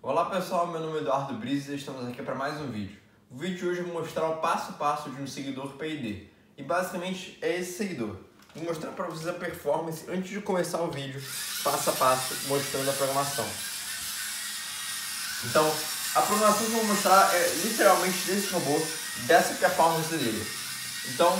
Olá pessoal, meu nome é Eduardo Brizes e estamos aqui para mais um vídeo. O vídeo de hoje eu vou mostrar o passo a passo de um seguidor PID. E basicamente é esse seguidor. Vou mostrar para vocês a performance antes de começar o vídeo, passo a passo, mostrando a programação. Então, a programação que eu vou mostrar é literalmente desse robô, dessa performance dele. Então,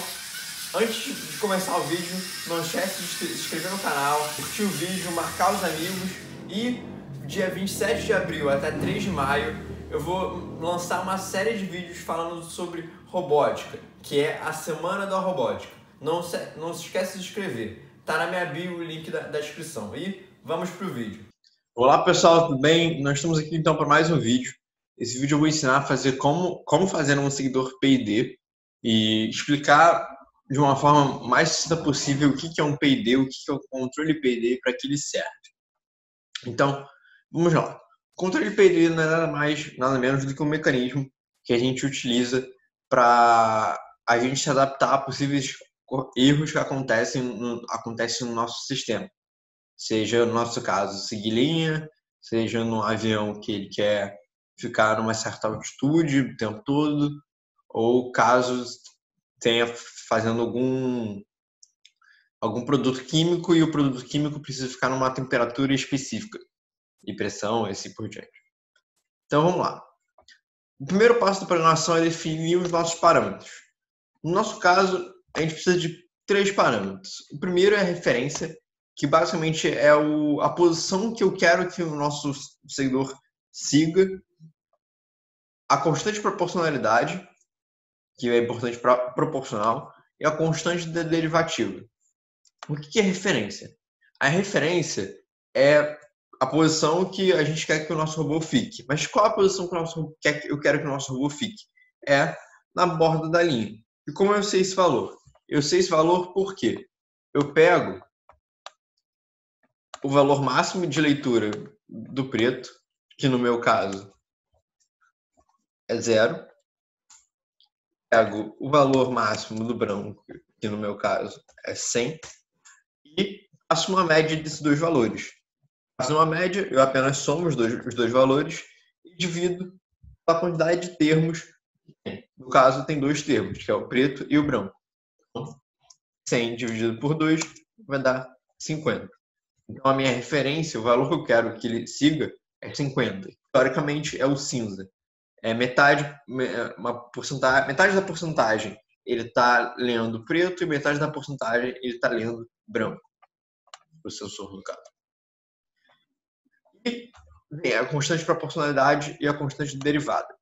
antes de começar o vídeo, não esquece de se inscrever no canal, curtir o vídeo, marcar os amigos e dia 27 de abril até 3 de maio eu vou lançar uma série de vídeos falando sobre robótica, que é a Semana da Robótica. Não se esquece de se inscrever, tá na minha bio o link da descrição. E vamos pro vídeo. Olá pessoal, tudo bem? Nós estamos aqui então para mais um vídeo. Esse vídeo eu vou ensinar a fazer como fazer um seguidor PID e explicar de uma forma mais sucinta possível o que é um PID, o que é o controle PID e para que ele serve. Então, vamos lá. O controle PID não é nada mais, nada menos do que um mecanismo que a gente utiliza para a gente se adaptar a possíveis erros que acontecem no nosso sistema. Seja no nosso caso seguir linha, seja no avião que ele quer ficar numa certa altitude o tempo todo, ou caso tenha fazendo algum produto químico e o produto químico precisa ficar numa temperatura específica e pressão e assim por diante. Então vamos lá. O primeiro passo da programação é definir os nossos parâmetros. No nosso caso, a gente precisa de 3 parâmetros. O primeiro é a referência, que basicamente é a posição que eu quero que o nosso seguidor siga, a constante proporcionalidade, que é importante para proporcional, e a constante da derivativa. O que é referência? A referência é a posição que a gente quer que o nosso robô fique. Mas qual a posição que eu quero que o nosso robô fique? É na borda da linha. E como eu sei esse valor? Eu sei esse valor porque eu pego o valor máximo de leitura do preto, que no meu caso é 0. Pego o valor máximo do branco, que no meu caso é 100. E faço uma média desses dois valores. Faço uma média, eu apenas somo os dois valores e divido a quantidade de termos que tem. No caso, tem 2 termos, que é o preto e o branco. Então, 100 dividido por 2 vai dar 50. Então, a minha referência, o valor que eu quero que ele siga, é 50. Teoricamente, é o cinza. É metade da porcentagem ele está lendo preto e metade da porcentagem ele está lendo branco. O sensor, no caso. E vem a constante de proporcionalidade e a constante de derivada.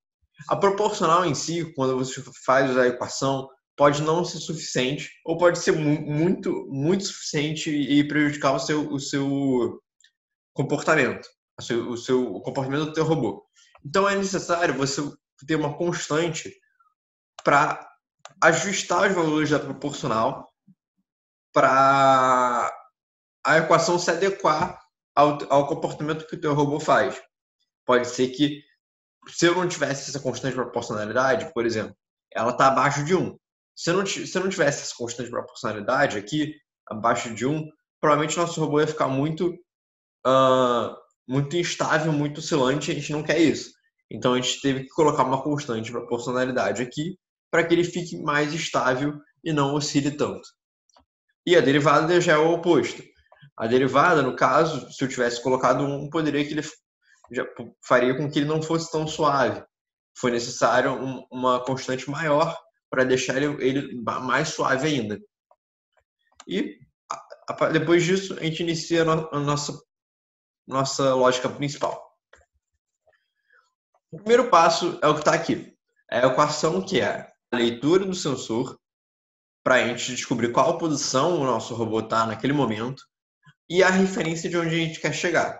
A proporcional em si, quando você faz a equação, pode não ser suficiente ou pode ser muito suficiente e prejudicar o seu comportamento, o comportamento do teu robô. Então é necessário você ter uma constante para ajustar os valores da proporcional para a equação se adequar ao comportamento que o teu robô faz. Pode ser que, se eu não tivesse essa constante de proporcionalidade, por exemplo, ela está abaixo de 1. Se eu não tivesse essa constante de proporcionalidade aqui, abaixo de 1, provavelmente nosso robô ia ficar muito instável, muito oscilante, a gente não quer isso. Então a gente teve que colocar uma constante de proporcionalidade aqui para que ele fique mais estável e não oscile tanto. E a derivada já é o oposto. A derivada, no caso, se eu tivesse colocado 1, poderia que ele já faria com que ele não fosse tão suave. Foi necessário uma constante maior para deixar ele mais suave ainda. E depois disso, a gente inicia a nossa lógica principal. O primeiro passo é o que está aqui. É a equação que é a leitura do sensor para a gente descobrir qual posição o nosso robô está naquele momento e a referência de onde a gente quer chegar.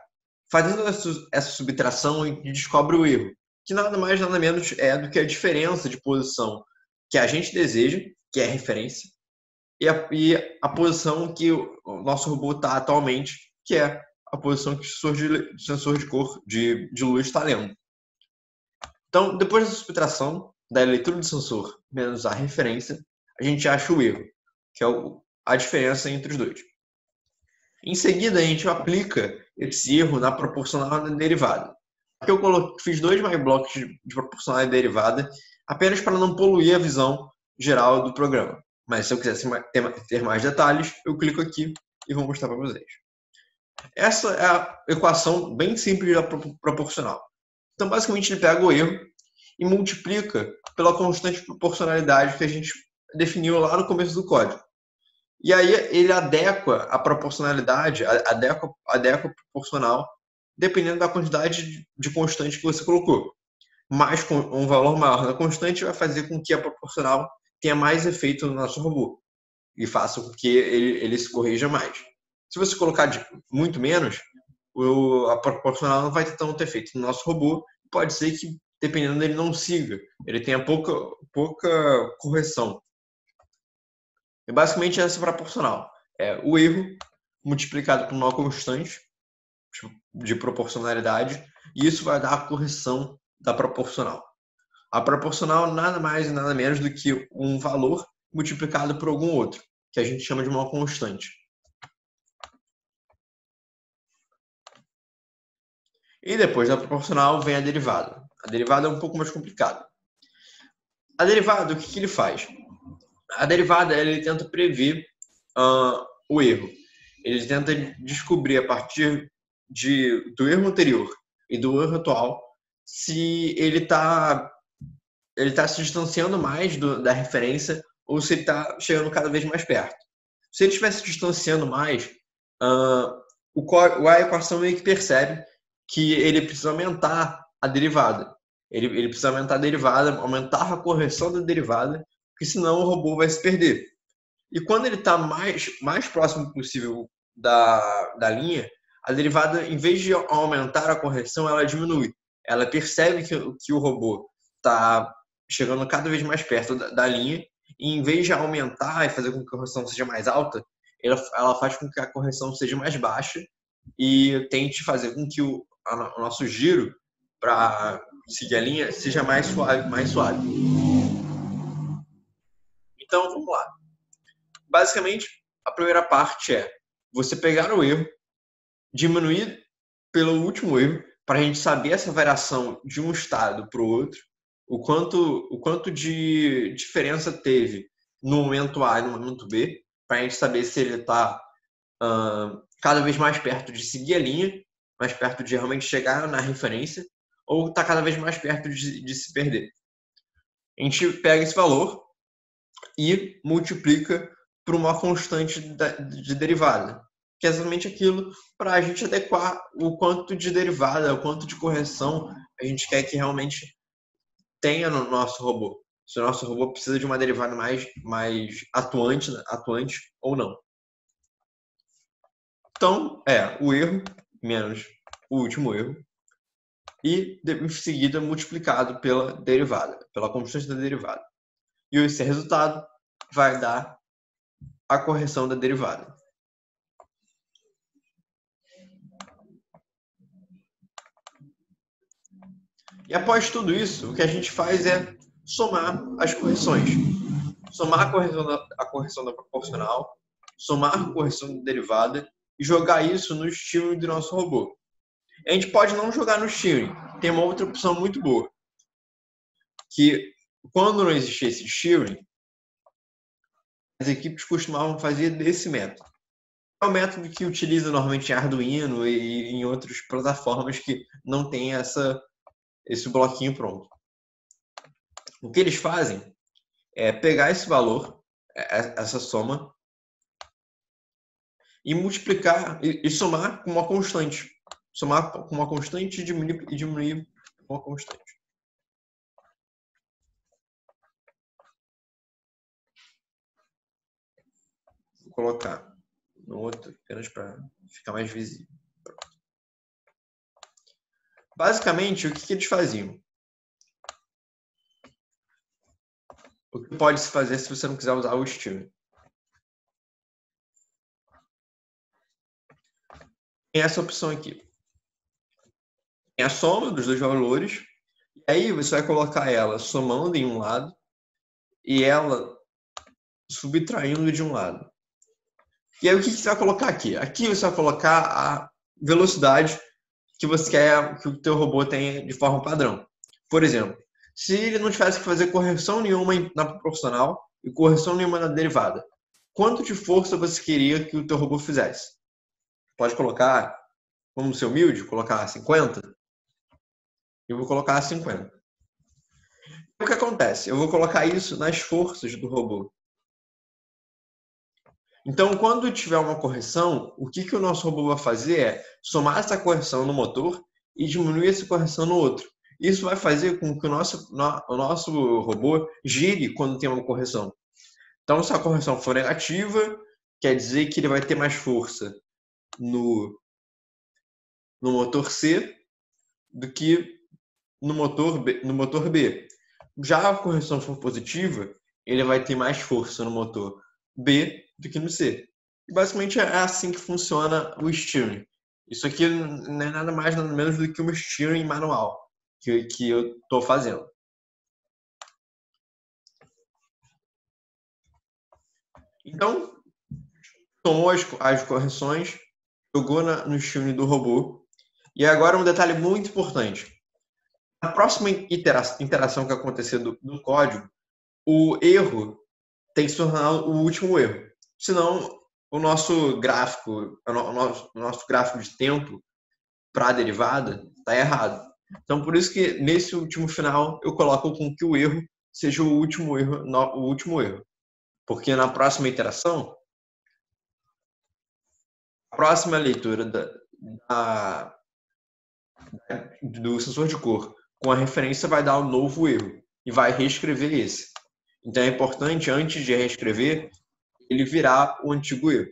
Fazendo essa subtração, a gente descobre o erro, que nada mais nada menos é do que a diferença de posição que a gente deseja, que é a referência, e a posição que o nosso robô está atualmente, que é a posição que o sensor de cor de luz está lendo. Então, depois da subtração da leitura do sensor menos a referência, a gente acha o erro, que é a diferença entre os dois. Em seguida, a gente aplica esse erro na proporcional e na derivada. Aqui eu fiz 2 MyBlocks de proporcional e derivada, apenas para não poluir a visão geral do programa. Mas se eu quisesse ter mais detalhes, eu clico aqui e vou mostrar para vocês. Essa é a equação bem simples da proporcional. Então, basicamente, ele pega o erro e multiplica pela constante de proporcionalidade que a gente definiu lá no começo do código. E aí ele adequa a proporcionalidade, adequa a proporcional, dependendo da quantidade de constante que você colocou. Mas um valor maior na constante vai fazer com que a proporcional tenha mais efeito no nosso robô e faça com que ele se corrija mais. Se você colocar muito menos, a proporcional não vai ter tanto efeito no nosso robô. Pode ser que, dependendo dele, não siga. Ele tenha pouca correção. E basicamente essa é proporcional. É o erro multiplicado por uma constante de proporcionalidade, e isso vai dar a correção da proporcional. A proporcional nada mais e nada menos do que um valor multiplicado por algum outro, que a gente chama de uma constante. E depois da proporcional vem a derivada. A derivada é um pouco mais complicada. A derivada, o que ele faz? A derivada, ele tenta prever o erro. Ele tenta descobrir a partir do erro anterior e do erro atual se ele está se distanciando mais da referência ou se ele está chegando cada vez mais perto. Se ele estiver se distanciando mais, a equação meio que percebe que ele precisa aumentar a derivada. Ele precisa aumentar a derivada, aumentar a correção da derivada, porque senão o robô vai se perder. E quando ele está mais próximo possível da linha, a derivada, em vez de aumentar a correção, ela diminui. Ela percebe que o robô está chegando cada vez mais perto da linha, e em vez de aumentar e fazer com que a correção seja mais alta, ela faz com que a correção seja mais baixa e tente fazer com que o nosso giro para seguir a linha seja mais suave. Então, vamos lá. Basicamente, a primeira parte é você pegar o erro, diminuir pelo último erro, para a gente saber essa variação de um estado para o outro, o quanto de diferença teve no momento A e no momento B, para a gente saber se ele está cada vez mais perto de seguir a linha, mais perto de realmente chegar na referência, ou está cada vez mais perto de se perder. A gente pega esse valor e multiplica por uma constante de derivada, que é exatamente aquilo para a gente adequar o quanto de derivada, o quanto de correção a gente quer que realmente tenha no nosso robô. Se o nosso robô precisa de uma derivada mais atuante ou não. Então, o erro menos o último erro e, em seguida, multiplicado pela derivada, pela constante da derivada. E esse resultado vai dar a correção da derivada. E após tudo isso, o que a gente faz é somar as correções. Somar a correção da proporcional, somar a correção da derivada e jogar isso no steering do nosso robô. A gente pode não jogar no steering. Tem uma outra opção muito boa. Que quando não existia esse steering, as equipes costumavam fazer desse método. É um método que utiliza normalmente em Arduino e em outras plataformas que não tem esse bloquinho pronto. O que eles fazem é pegar esse valor, essa soma, e multiplicar e somar com uma constante. Somar com uma constante e diminuir com uma constante. Vou colocar no outro, apenas para ficar mais visível. Pronto. Basicamente, o que eles faziam? O que pode se fazer se você não quiser usar o steering? Tem essa opção aqui. Tem a soma dos dois valores, e aí você vai colocar ela somando em um lado e ela subtraindo de um lado. E aí o que você vai colocar aqui? Aqui você vai colocar a velocidade que você quer que o teu robô tenha de forma padrão. Por exemplo, se ele não tivesse que fazer correção nenhuma na proporcional e correção nenhuma na derivada, quanto de força você queria que o teu robô fizesse? Pode colocar, vamos ser humilde, colocar 50? Eu vou colocar 50. O que acontece? Eu vou colocar isso nas forças do robô. Então, quando tiver uma correção, o que o nosso robô vai fazer é somar essa correção no motor e diminuir essa correção no outro. Isso vai fazer com que o nosso robô gire quando tem uma correção. Então, se a correção for negativa, quer dizer que ele vai ter mais força no motor C do que no motor B. Já a correção for positiva, ele vai ter mais força no motor B do que no C. E basicamente é assim que funciona o steering. Isso aqui não é nada mais nada menos do que um steering manual que eu estou fazendo. Então, tomou as correções, jogou no steering do robô. E agora um detalhe muito importante. Na próxima interação que acontecer do código, o erro tem que se tornar o último erro. Senão, o nosso gráfico de tempo para a derivada está errado. Então, por isso que nesse último final eu coloco com que o erro seja o último erro. Porque na próxima iteração, a próxima leitura do sensor de cor com a referência vai dar um novo erro e vai reescrever esse. Então é importante, antes de reescrever, ele virar o antigo erro.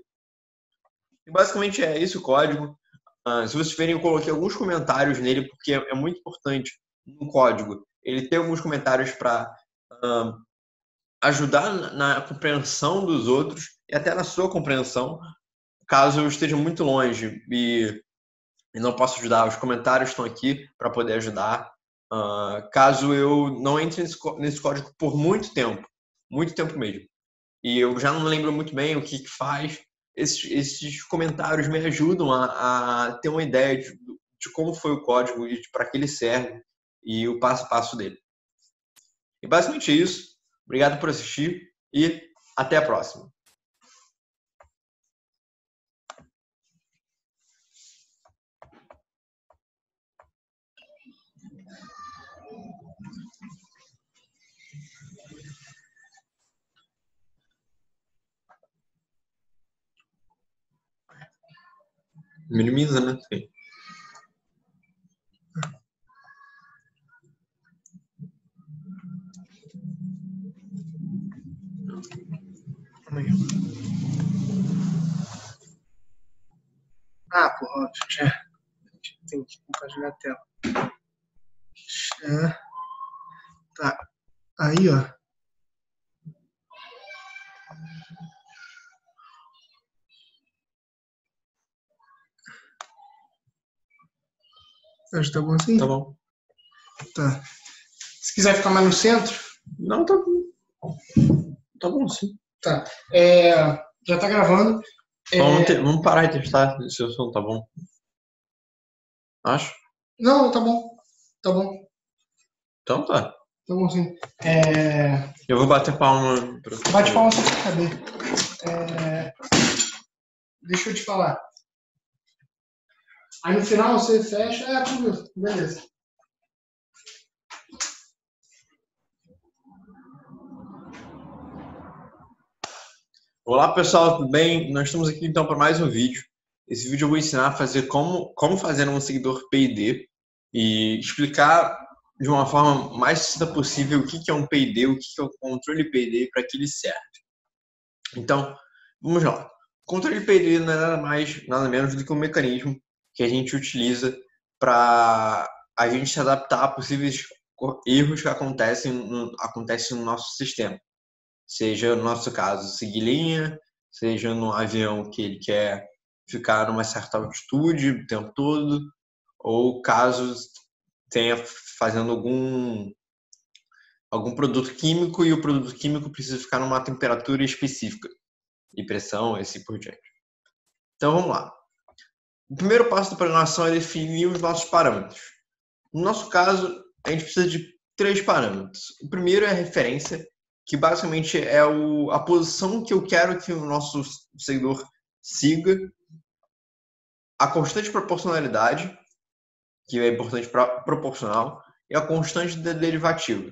E basicamente é esse o código. Se vocês verem, eu coloquei alguns comentários nele, porque é muito importante no código ele ter alguns comentários para ajudar na compreensão dos outros e até na sua compreensão, caso eu esteja muito longe e não possa ajudar. Os comentários estão aqui para poder ajudar. Caso eu não entre nesse código por muito tempo mesmo, e eu já não lembro muito bem o que faz, esses comentários me ajudam a ter uma ideia de como foi o código e para que ele serve e o passo a passo dele. E basicamente é isso. Obrigado por assistir e até a próxima. Minimiza, né? Sim. Porra, tem que compartilhar a tela. Tá. Aí, ó. Tá bom assim? Tá bom. Tá. Se quiser ficar mais no centro. Não, tá bom. Tá bom, sim. Tá. Já tá gravando. Vamos parar de testar se o som tá bom. Acho. Não, tá bom. Tá bom. Então tá. Tá bom, sim. Eu vou bater palma. Bate palma só pra saber. Deixa eu te falar. Aí no final você fecha. Tudo isso. Beleza. Olá pessoal, tudo bem? Nós estamos aqui então para mais um vídeo. Esse vídeo eu vou ensinar a fazer como fazer um seguidor PID e explicar de uma forma mais simples possível o que é um PID, o que é o controle PID e para que ele serve. Então, vamos lá. O controle PID não é nada mais, nada menos do que um mecanismo que a gente utiliza para a gente se adaptar a possíveis erros que acontecem no nosso sistema. Seja, no nosso caso, seguir linha, seja no avião que ele quer ficar numa certa altitude o tempo todo, ou caso tenha fazendo algum produto químico e o produto químico precisa ficar numa temperatura específica, e pressão, assim por diante. Então, vamos lá. O primeiro passo da programação é definir os nossos parâmetros. No nosso caso, a gente precisa de 3 parâmetros. O primeiro é a referência, que basicamente é a posição que eu quero que o nosso seguidor siga. A constante de proporcionalidade, que é importante para proporcional, e a constante da derivativa.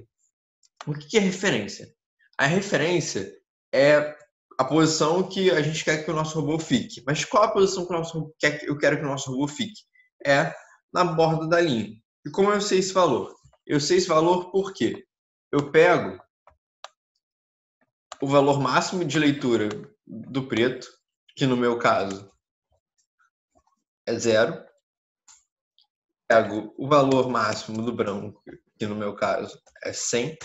O que é referência? A referência é a posição que a gente quer que o nosso robô fique. Mas qual a posição que eu quero que o nosso robô fique? É na borda da linha. E como eu sei esse valor? Eu sei esse valor porque eu pego o valor máximo de leitura do preto, que no meu caso é 0. Pego o valor máximo do branco, que no meu caso é 100.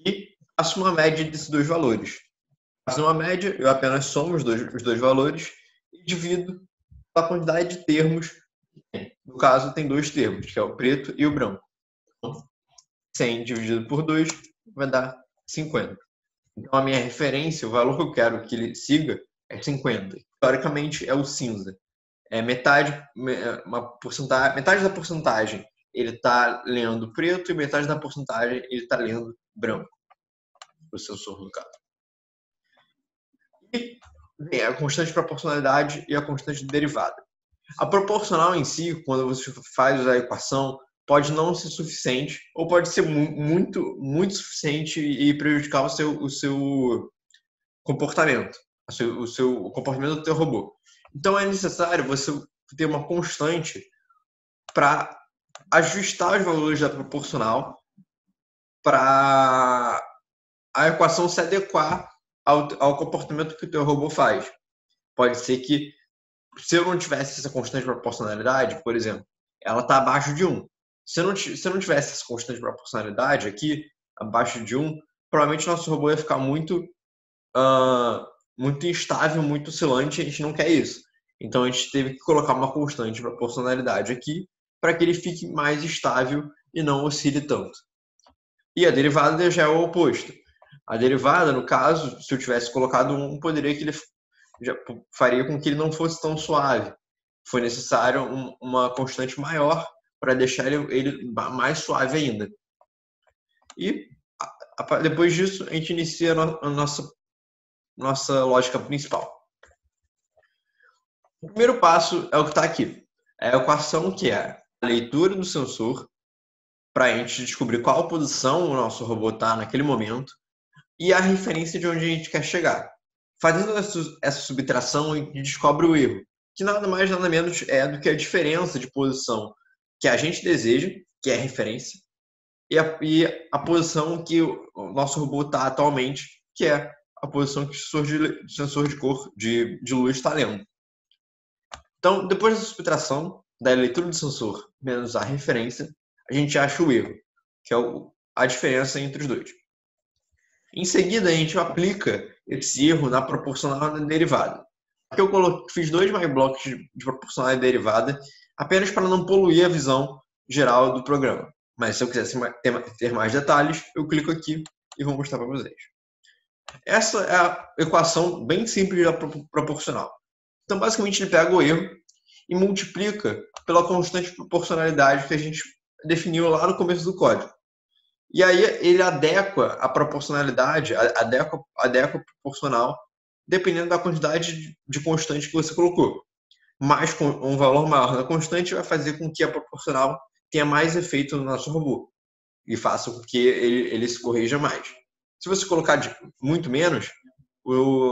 E faço uma média desses 2 valores. Faço uma média, eu apenas somo os dois valores e divido a quantidade de termos que tem. No caso, tem 2 termos, que é o preto e o branco. Então, 100 dividido por 2 vai dar 50. Então, a minha referência, o valor que eu quero que ele siga, é 50. Teoricamente, é o cinza. É metade da porcentagem ele está lendo preto e metade da porcentagem ele está lendo branco. O sensor, no caso. E vem a constante de proporcionalidade e a constante de derivada. A proporcional em si, quando você faz a equação, pode não ser suficiente ou pode ser muito suficiente e prejudicar o seu comportamento, o comportamento do teu robô. Então é necessário você ter uma constante para ajustar os valores da proporcional para a equação se adequar ao comportamento que o teu robô faz. Pode ser que, se eu não tivesse essa constante de proporcionalidade, por exemplo, ela está abaixo de 1. Se eu não tivesse essa constante de proporcionalidade aqui, abaixo de 1, provavelmente nosso robô ia ficar muito instável, muito oscilante, a gente não quer isso. Então a gente teve que colocar uma constante de proporcionalidade aqui para que ele fique mais estável e não oscile tanto. E a derivada já é o oposto. A derivada, no caso, se eu tivesse colocado 1, poderia que ele já faria com que ele não fosse tão suave. Foi necessário uma constante maior para deixar ele mais suave ainda. E depois disso, a gente inicia a nossa lógica principal. O primeiro passo é o que está aqui. É a equação que é a leitura do sensor para a gente descobrir qual posição o nosso robô está naquele momento e a referência de onde a gente quer chegar. Fazendo essa subtração, a gente descobre o erro, que nada mais nada menos é do que a diferença de posição que a gente deseja, que é a referência, e a posição que o nosso robô está atualmente, que é a posição que o sensor de cor de luz está lendo. Então, depois da subtração da leitura do sensor menos a referência, a gente acha o erro, que é a diferença entre os dois. Em seguida, a gente aplica esse erro na proporcional e na derivada. Aqui eu fiz 2 mais blocos de proporcional e derivada, apenas para não poluir a visão geral do programa. Mas se eu quisesse ter mais detalhes, eu clico aqui e vou mostrar para vocês. Essa é a equação bem simples da proporcional. Então, basicamente, ele pega o erro e multiplica pela constante de proporcionalidade que a gente definiu lá no começo do código. E aí ele adequa a proporcionalidade, adequa a proporcional, dependendo da quantidade de constante que você colocou. Mas com um valor maior da constante vai fazer com que a proporcional tenha mais efeito no nosso robô e faça com que ele se corrija mais. Se você colocar muito menos,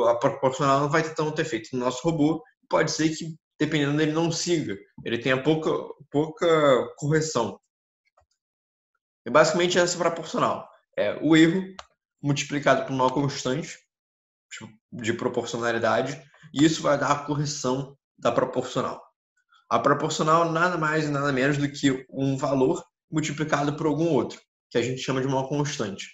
a proporcional não vai ter tanto efeito no nosso robô. Pode ser que, dependendo dele, não siga. Ele tenha pouca correção. E basicamente essa proporcional é o erro multiplicado por uma constante de proporcionalidade, e isso vai dar a correção da proporcional. A proporcional nada mais e nada menos do que um valor multiplicado por algum outro, que a gente chama de uma constante.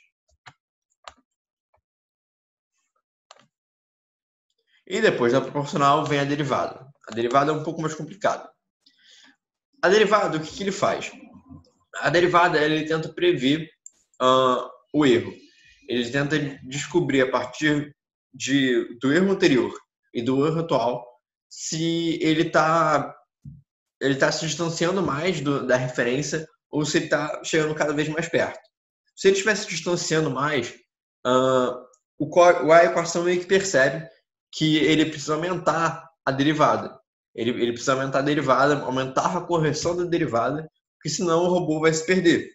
E depois da proporcional vem a derivada. A derivada é um pouco mais complicada. A derivada, o que ele faz? A derivada, ele tenta prever o erro. Ele tenta descobrir a partir do erro anterior e do erro atual se ele está ele está se distanciando mais da referência ou se ele está chegando cada vez mais perto. Se ele estiver se distanciando mais, a equação meio que percebe que ele precisa aumentar a derivada. Ele precisa aumentar a derivada, aumentar a correção da derivada, porque senão o robô vai se perder.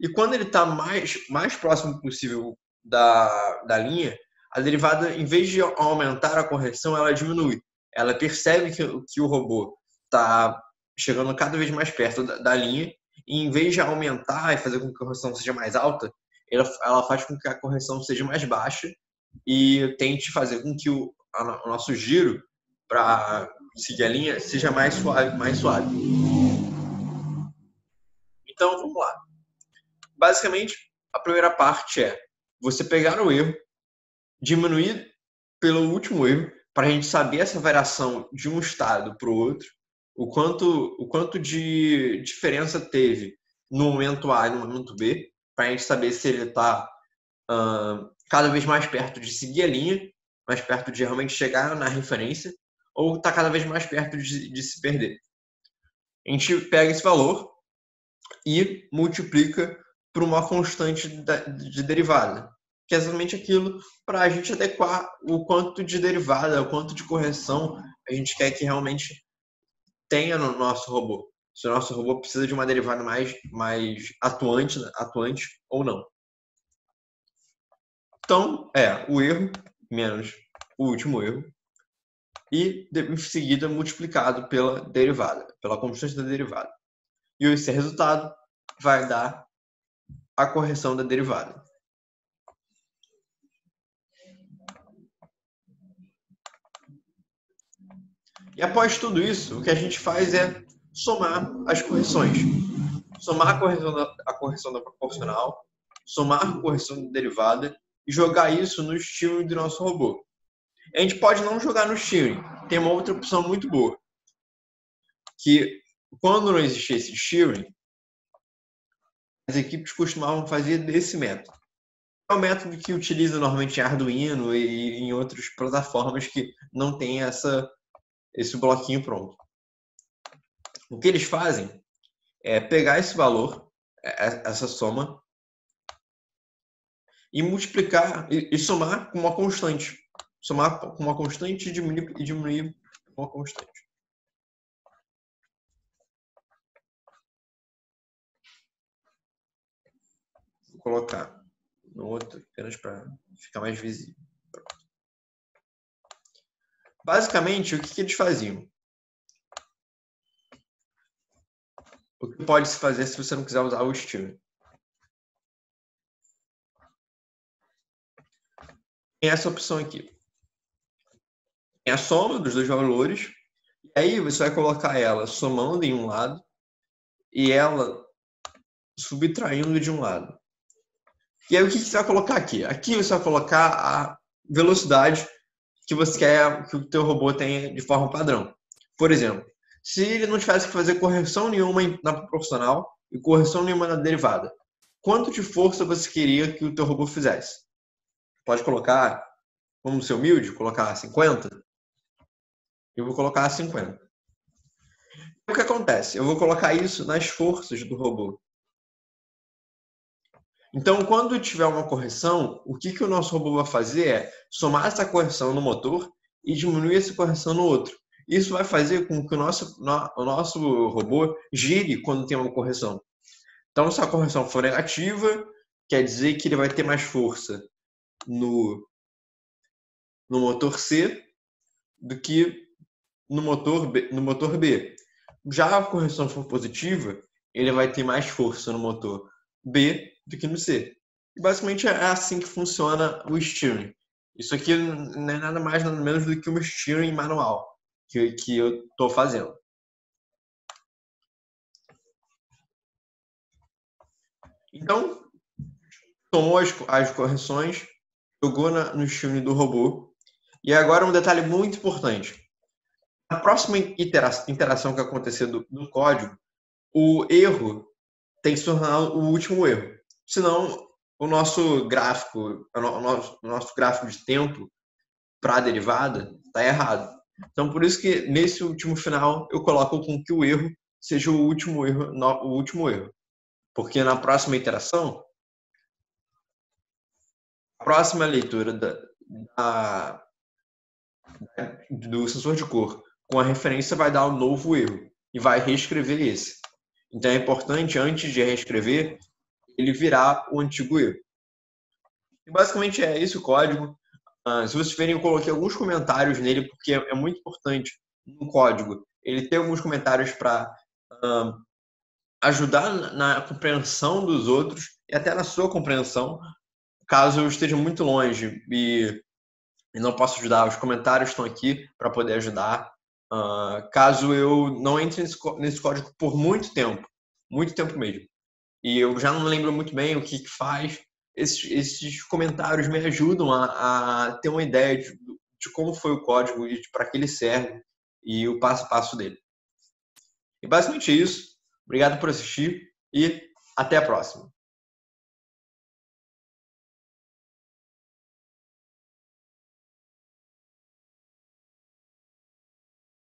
E quando ele está mais próximo possível da linha, a derivada, em vez de aumentar a correção, ela diminui. Ela percebe que o robô está chegando cada vez mais perto da linha, e em vez de aumentar e fazer com que a correção seja mais alta, ela faz com que a correção seja mais baixa e tente fazer com que o nosso giro para seguir a linha seja mais suave. Então, vamos lá. Basicamente, a primeira parte é você pegar o erro, diminuir pelo último erro, para a gente saber essa variação de um estado para o outro, o quanto de diferença teve no momento A e no momento B, para a gente saber se ele está cada vez mais perto de seguir a linha, mais perto de realmente chegar na referência, ou está cada vez mais perto de se perder. A gente pega esse valor e multiplica por uma constante de derivada, que é exatamente aquilo para a gente adequar o quanto de derivada, o quanto de correção a gente quer que realmente tenha no nosso robô. Se o nosso robô precisa de uma derivada mais atuante ou não. Então, o erro menos o último erro e, em seguida, multiplicado pela derivada, pela constante da derivada. E esse resultado vai dar a correção da derivada. E após tudo isso, o que a gente faz é somar as correções. Somar a correção da proporcional, somar a correção da derivada e jogar isso no steering do nosso robô. A gente pode não jogar no steering. Tem uma outra opção muito boa. Que quando não existia esse steering, as equipes costumavam fazer desse método. É um método que utiliza normalmente em Arduino e em outras plataformas que não tem esse bloquinho pronto. O que eles fazem é pegar esse valor, essa soma, e multiplicar e somar com uma constante. Somar com uma constante e diminuir com uma constante. Vou colocar no outro apenas para ficar mais visível. Basicamente, o que eles faziam? O que pode se fazer se você não quiser usar o steering? Tem essa opção aqui. Tem a soma dos dois valores. E aí você vai colocar ela somando em um lado e ela subtraindo de um lado. E aí o que você vai colocar aqui? Aqui você vai colocar a velocidade que você quer que o teu robô tenha de forma padrão. Por exemplo, se ele não tivesse que fazer correção nenhuma na proporcional e correção nenhuma na derivada, quanto de força você queria que o teu robô fizesse? Pode colocar, vamos ser humilde, colocar 50? Eu vou colocar 50. O que acontece? Eu vou colocar isso nas forças do robô. Então, quando tiver uma correção, o que o nosso robô vai fazer é somar essa correção no motor e diminuir essa correção no outro. Isso vai fazer com que o nosso robô gire quando tem uma correção. Então, se a correção for negativa, quer dizer que ele vai ter mais força no motor C do que no motor B. Já a correção for positiva, ele vai ter mais força no motor B do que no C. E basicamente é assim que funciona o steering. Isso aqui não é nada mais nada menos do que um steering manual que eu estou fazendo. Então, tomou as correções, jogou no steering do robô. E agora um detalhe muito importante. Na próxima interação que acontecer do código, o erro tem que se tornar o último erro. Senão, o nosso gráfico de tempo para a derivada está errado. Então, por isso que nesse último final eu coloco com que o erro seja o último erro. Porque na próxima iteração, a próxima leitura do sensor de cor com a referência vai dar um novo erro e vai reescrever esse. Então é importante, antes de reescrever, ele virar o antigo erro. E basicamente é esse o código. Se vocês verem, eu coloquei alguns comentários nele, porque é muito importante no código ele ter alguns comentários para ajudar na compreensão dos outros e até na sua compreensão, caso eu esteja muito longe e não possa ajudar. Os comentários estão aqui para poder ajudar. Caso eu não entre nesse código por muito tempo mesmo, e eu já não lembro muito bem o que faz, esses comentários me ajudam a ter uma ideia de como foi o código e para que ele serve e o passo a passo dele. E basicamente é isso. Obrigado por assistir e até a próxima.